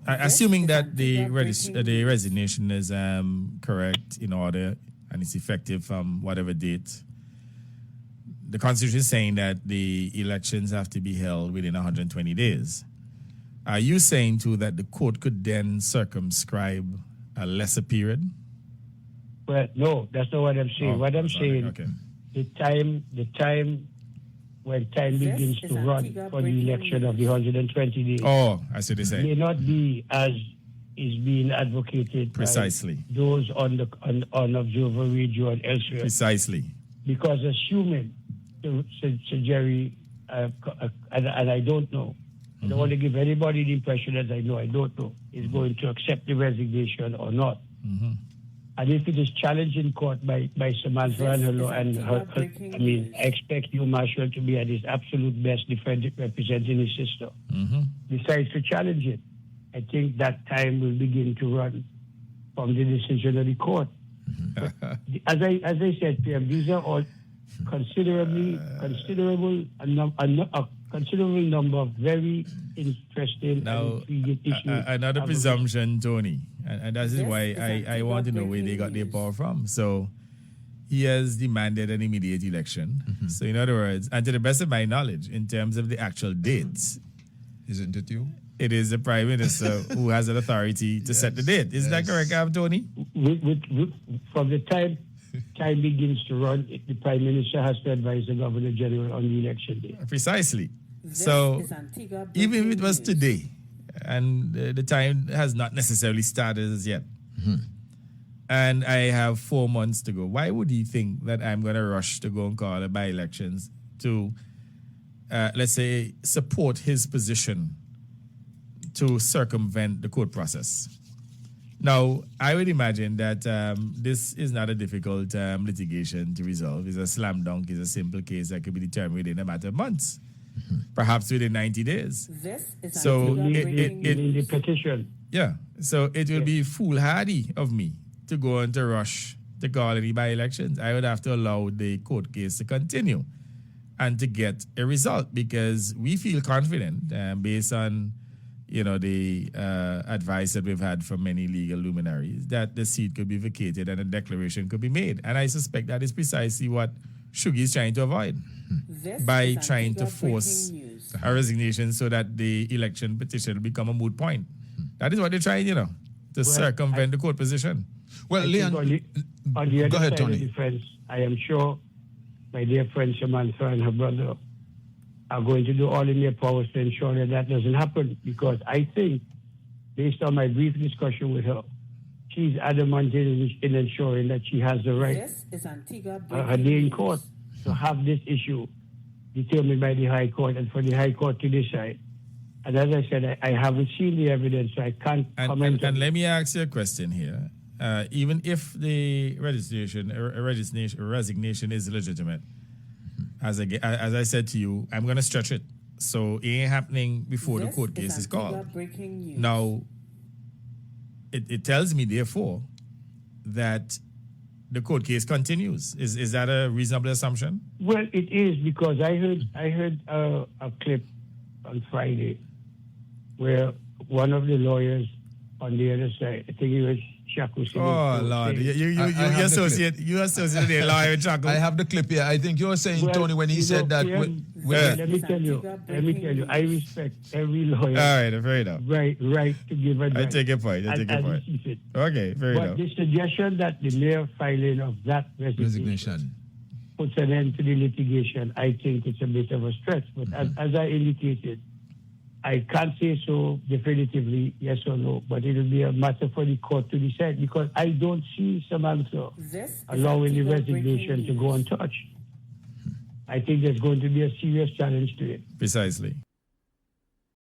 Assuming that the resignation is correct in order and it's effective from whatever date, the Constitution is saying that the elections have to be held within 120 days. Are you saying, too, that the court could then circumscribe a lesser period? Well, no, that's not what I'm saying. What I'm saying, okay. the time when time begins to run for the election of the 120 days. Oh, I see what you're saying. May not be as is being advocated precisely by those on Observer Radio and elsewhere. Precisely. Because assuming, Sir Jerry, and I don't know, I don't want to give anybody the impression that I don't know, is going to accept the resignation or not. Mm-hmm. And if it is challenged in court by Samantha and her law, I expect you, Marshall, to be at his absolute best representing his sister. Mm-hmm. Decides to challenge it, I think that time will begin to run from the decision of the court. As I said, PM, these are all considerable number of very interesting and intriguing issues. Another presumption, Tony, and that is why I want to know where they got their power from. So he has demanded an immediate election. Mm-hmm. So in other words, and to the best of my knowledge, in terms of the actual dates, isn't it you? It is the Prime Minister who has an authority to set the date. Isn't that correct, Tony? From the time begins to run, the Prime Minister has to advise the Governor General on the election day. Precisely. So even if it was today, and the time has not necessarily started as yet, and I have 4 months to go, why would he think that I'm going to rush to go and call a by-elections to, let's say, support his position to circumvent the court process? Now, I would imagine that this is not a difficult litigation to resolve. It's a slam dunk. It's a simple case that could be determined within a matter of months, perhaps within 90 days. This is the petition. Yeah. So it will be foolhardy of me to go and to rush to call any by-elections. I would have to allow the court case to continue and to get a result, because we feel confident based on the advice that we've had from many legal luminaries that the seat could be vacated and a declaration could be made. And I suspect that is precisely what Shugi is trying to avoid by trying to force a resignation so that the election petition will become a moot point. That is what they're trying, to circumvent the court position. Well, Leon, on the other go ahead, side Tony. Of the fence, I am sure my dear friend Samantha and her brother are going to do all in their powers to ensure that doesn't happen, because I think, based on my brief discussion with her, she's adamant in ensuring that she has the right, her day in court, to have this issue determined by the High Court and for the High Court to decide. And as I said, I haven't seen the evidence, so I can't comment. And let me ask you a question here. Even if the resignation is legitimate, as I said to you, I'm going to stretch it. So it ain't happening before the court case is called. Now, it tells me, therefore, that the court case continues. Is that a reasonable assumption? Well, it is, because I heard a clip on Friday where one of the lawyers on the other side, I think it was Chaco. Oh, Lord. You associate the lawyer with Chaco. I have the clip here. I think you were saying, Tony, when he said that. Let me tell you, I respect every lawyer. All right, fair enough. Right to give advice. I take your point. Okay, fair enough. But the suggestion that the mere filing of that resignation puts an end to the litigation, I think it's a bit of a stretch. But as I indicated, I can't say so definitively, yes or no, but it will be a matter for the court to decide, because I don't see Samantha allowing the resignation to go untouched. I think there's going to be a serious challenge to it. Precisely.